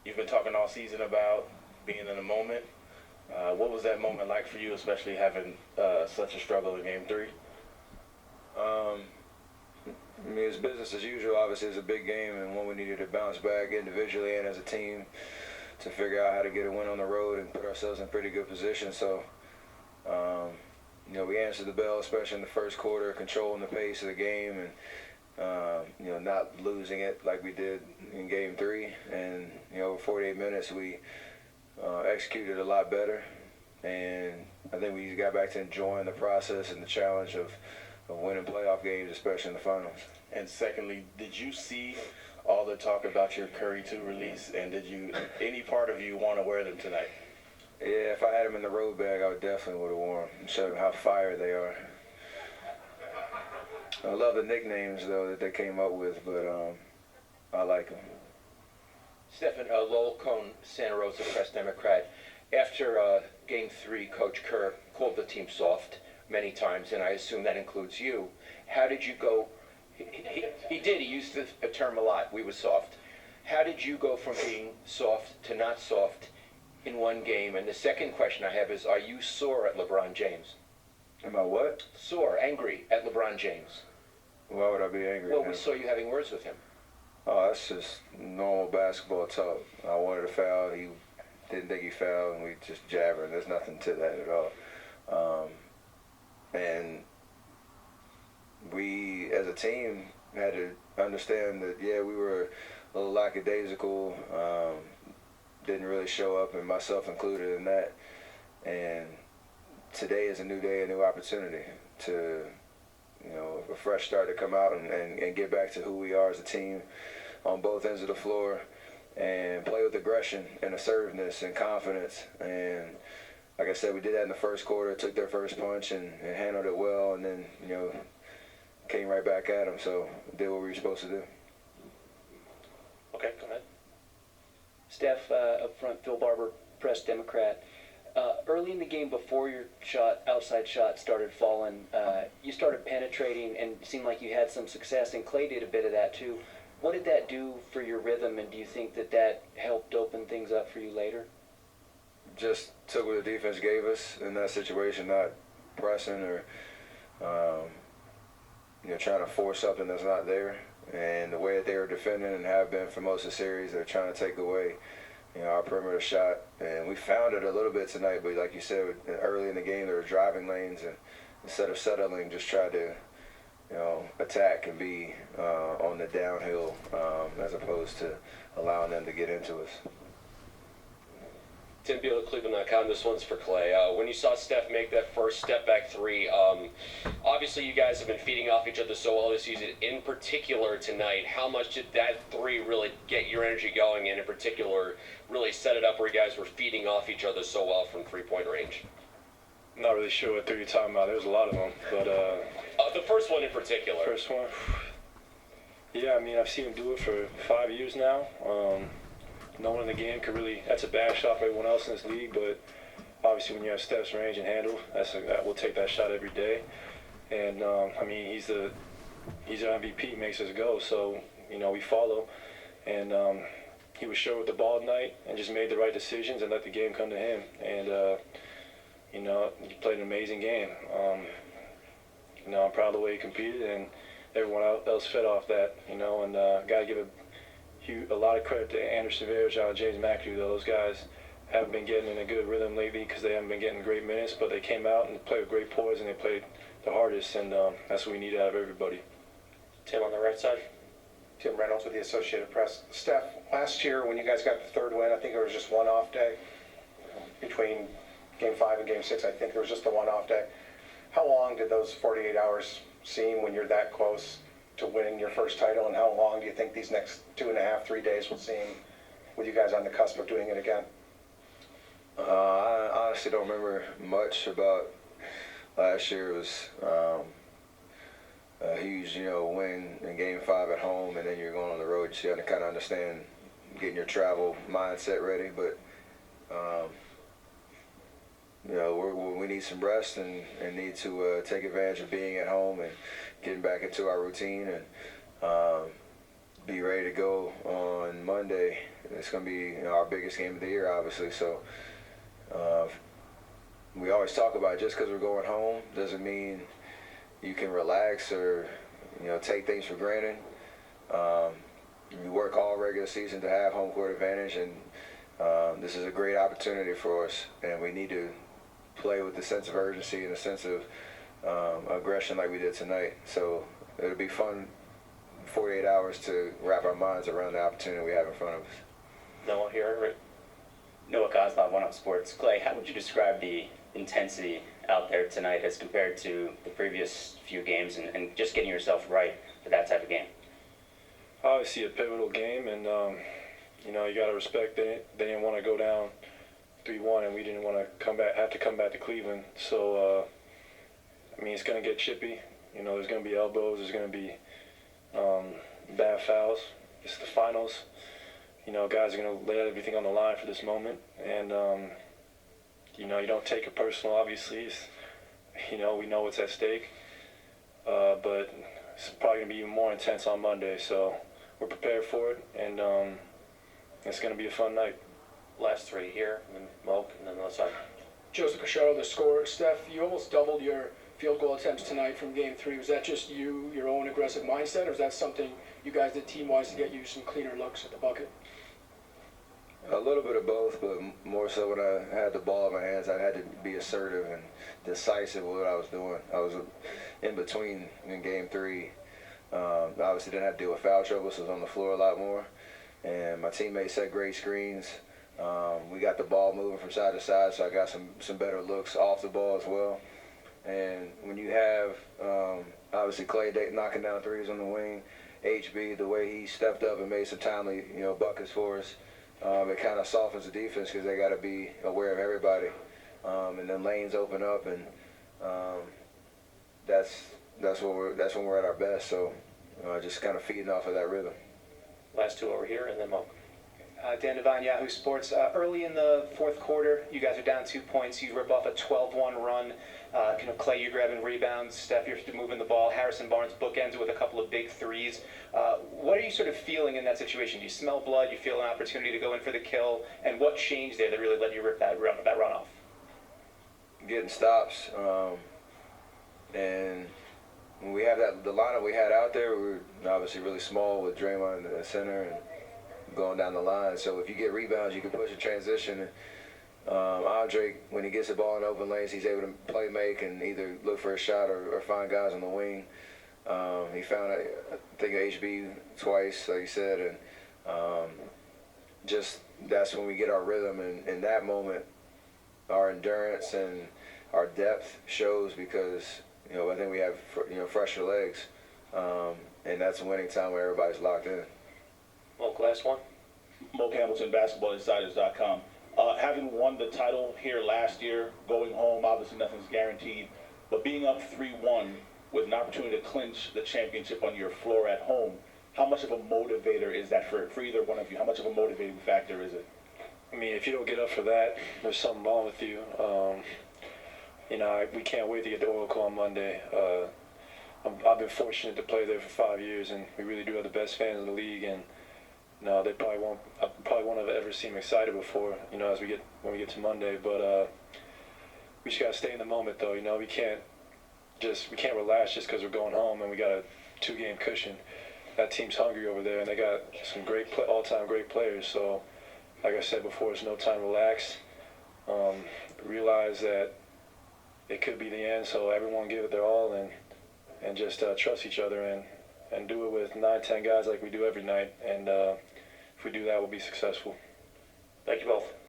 you've been talking all season about being in the moment. What was that moment like for you, especially having such a struggle in Game 3? I mean, it's business as usual. Obviously, it's a big game and one we needed to bounce back individually and as a team to figure out how to get a win on the road and put ourselves in pretty good position. So, we answered the bell, especially in the first quarter, controlling the pace of the game and, not losing it like we did in Game 3. And, over 48 minutes, we executed a lot better. And I think we got back to enjoying the process and the challenge of winning playoff games, especially in the finals. And secondly, did you see all the talk about your Curry 2 release, and did any part of you want to wear them tonight? Yeah, if I had them in the road bag, I definitely would have worn them and showed them how fire they are. I love the nicknames, though, that they came up with, but I like them. Stephen, Lowell Cone, Santa Rosa Press Democrat. After Game 3, Coach Kerr called the team soft many times, and I assume that includes you. How did you go? He did. He used the term a lot. We were soft. How did you go from being soft to not soft in one game? And the second question I have is, are you sore at LeBron James? Am I what? Sore, angry at LeBron James. Why would I be angry Well, at him? we saw you having words with him. Oh, that's just normal basketball talk. I wanted a foul. He didn't think he fouled, and we just jabbering. There's nothing to that at all. And we, as a team, had to understand that, we were a little lackadaisical, didn't really show up, and myself included in that. And today is a new day, a new opportunity to, a fresh start to come out and get back to who we are as a team on both ends of the floor and play with aggression and assertiveness and confidence. And like I said, we did that in the first quarter, took their first punch and handled it well, and then, came right back at them. So did what we were supposed to do. Okay, go ahead. Steph, up front, Phil Barber, Press Democrat. Early in the game, before your outside shot started falling, you started penetrating and it seemed like you had some success, and Klay did a bit of that too. What did that do for your rhythm, and do you think that helped open things up for you later? Just took what the defense gave us in that situation, not pressing or trying to force something that's not there. And the way that they were defending and have been for most of the series, they're trying to take away our perimeter shot. And we found it a little bit tonight, but like you said, early in the game, there were driving lanes, and instead of settling, just tried to attack and be on the downhill as opposed to allowing them to get into us. Tim Beal at Cleveland.com. This one's for Klay. When you saw Steph make that first step-back three, obviously you guys have been feeding off each other so well this season. In particular tonight, how much did that three really get your energy going, and in particular really set it up where you guys were feeding off each other so well from three-point range? I'm not really sure what three you're talking about. There's a lot of them, but the first one in particular. First one, yeah. I mean, I've seen him do it for 5 years now. No one in the game could really. That's a bad shot for everyone else in this league, but obviously when you have Steph's range and handle, we'll take that shot every day. And I mean, he's our MVP. He makes us go. So we follow, and he was sure with the ball tonight and just made the right decisions and let the game come to him. And he played an amazing game. I'm proud of the way he competed, and everyone else fed off that. And got to give a lot of credit to Anderson Varejao and James McAdoo. Those guys haven't been getting in a good rhythm lately because they haven't been getting great minutes, but they came out and played with great poise, and they played the hardest, and that's what we need out of everybody. Tim on the right side. Tim Reynolds with the Associated Press. Steph, last year when you guys got the third win, I think it was just one off day between Game 5 and Game 6. I think it was just the one off day. How long did those 48 hours seem when you're that close to winning your first title, and how long do you think these next 2.5, 3 days will seem with you guys on the cusp of doing it again? I honestly don't remember much about last year. It was a huge, win in Game 5 at home, and then you're going on the road. So you have to kind of understand getting your travel mindset ready. But we need some rest and need to take advantage of being at home and getting back into our routine. And be ready to go on Monday. It's going to be our biggest game of the year, obviously. So we always talk about just because we're going home doesn't mean you can relax or take things for granted. We work all regular season to have home court advantage, and this is a great opportunity for us, and we need to play with a sense of urgency and a sense of aggression like we did tonight. So it'll be fun 48 hours to wrap our minds around the opportunity we have in front of us. Noah here, right? Noah Kozlov, One Up Sports. Klay, how would you describe the intensity out there tonight as compared to the previous few games and just getting yourself right for that type of game? Obviously a pivotal game, and you got to respect that they didn't want to go down 3-1, and we didn't want to have to come back to Cleveland. So it's going to get chippy. There's going to be elbows. There's going to be bad fouls. It's the finals. Guys are going to lay everything on the line for this moment, and you don't take it personal. Obviously, we know what's at stake, but it's probably going to be even more intense on Monday. So we're prepared for it, and it's going to be a fun night. Last three here, and then Moke, and then the other side. Joseph Cacharo, the scorer. Steph, you almost doubled your field goal attempts tonight from Game 3. Was that just your own aggressive mindset, or is that something you guys did team-wise to get you some cleaner looks at the bucket? A little bit of both, but more so when I had the ball in my hands, I had to be assertive and decisive with what I was doing. I was in between in Game 3. Obviously didn't have to deal with foul trouble, so I was on the floor a lot more. And my teammates set great screens. We got the ball moving from side to side, so I got some better looks off the ball as well. And when you have, obviously, Klay knocking down threes on the wing, HB, the way he stepped up and made some timely, buckets for us, it kind of softens the defense because they got to be aware of everybody. And then lanes open up, and that's when we're at our best. So just kind of feeding off of that rhythm. Last two over here, and then Moke. Dan Devine, Yahoo Sports. Early in the fourth quarter, you guys are down 2 points. You rip off a 12-1 run. Klay, you're grabbing rebounds. Steph, you're moving the ball. Harrison Barnes bookends with a couple of big threes. What are you sort of feeling in that situation? Do you smell blood? You feel an opportunity to go in for the kill? And what changed there that really let you rip that run off? Getting stops. And when we have the lineup we had out there, we were obviously really small with Draymond in the center and going down the line. So if you get rebounds, you can push a transition. Andre, when he gets the ball in open lanes, he's able to play make and either look for a shot or find guys on the wing. He found, I think, HB twice, like you said, and just that's when we get our rhythm. And in that moment, our endurance and our depth shows because, I think we have, fresher legs. And that's a winning time where everybody's locked in. Moke, last one. Moke Hamilton, BasketballInsiders.com. Having won the title here last year, going home, obviously nothing's guaranteed, but being up 3-1 with an opportunity to clinch the championship on your floor at home, how much of a motivator is that for either one of you? How much of a motivating factor is it? If you don't get up for that, there's something wrong with you. We can't wait to get to Oracle on Monday. I've been fortunate to play there for 5 years, and we really do have the best fans in the league. And they probably won't. I probably won't have ever seen them excited before. When we get to Monday. But we just gotta stay in the moment, though. We can't relax just because we're going home and we got a 2-game cushion. That team's hungry over there, and they got some all-time great players. So, like I said before, it's no time to relax. Realize that it could be the end, so everyone give it their all and just trust each other and do it with 9-10 guys like we do every night. And if we do that, we'll be successful. Thank you both.